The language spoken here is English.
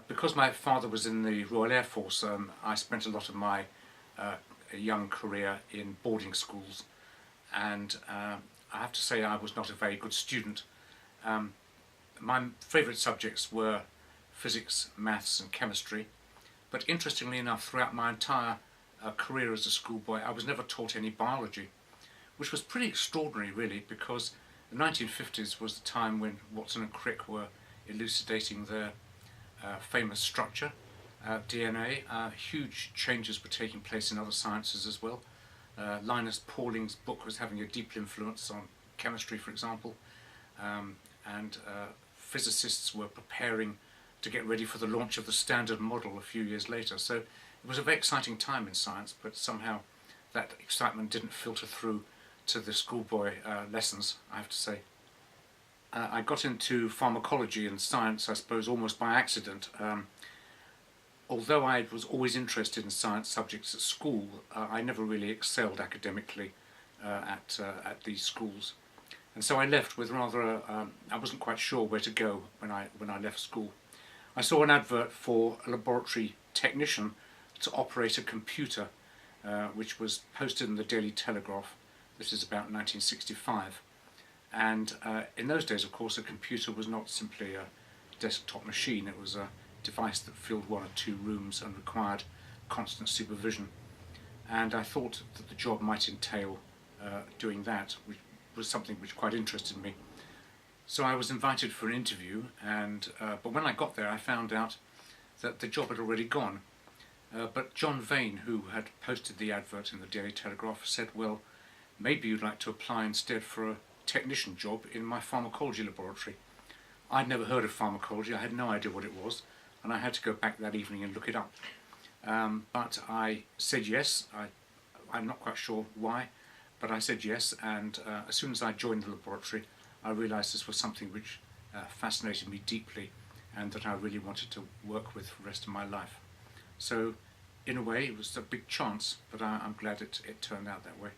Because my father was in the Royal Air Force, I spent a lot of my young career in boarding schools, and I have to say I was not a very good student. My favourite subjects were physics, maths and chemistry, but interestingly enough, throughout my entire career as a schoolboy, I was never taught any biology, which was pretty extraordinary really, because the 1950s was the time when Watson and Crick were elucidating their famous structure, DNA. Huge changes were taking place in other sciences as well. Linus Pauling's book was having a deep influence on chemistry, for example, and physicists were preparing to get ready for the launch of the Standard Model a few years later. So it was a very exciting time in science, but somehow that excitement didn't filter through to the schoolboy lessons, I have to say. I got into pharmacology and science, I suppose, almost by accident. Although I was always interested in science subjects at school, I never really excelled academically at these schools. And so I left with rather, I wasn't quite sure where to go when I left school. I saw an advert for a laboratory technician to operate a computer, which was posted in the Daily Telegraph. This is about 1965. And in those days, of course, a computer was not simply a desktop machine. It was a device that filled one or two rooms and required constant supervision. And I thought that the job might entail doing that, which was something which quite interested me. So I was invited for an interview, and but when I got there I found out that the job had already gone. But John Vane, who had posted the advert in the Daily Telegraph, said, well, maybe you'd like to apply instead for a technician job in my pharmacology laboratory. I'd never heard of pharmacology, I had no idea what it was, and I had to go back that evening and look it up. But I said yes. I'm not quite sure why, but I said yes, and as soon as I joined the laboratory I realised this was something which fascinated me deeply and that I really wanted to work with for the rest of my life. So in a way it was a big chance, but I'm glad it turned out that way.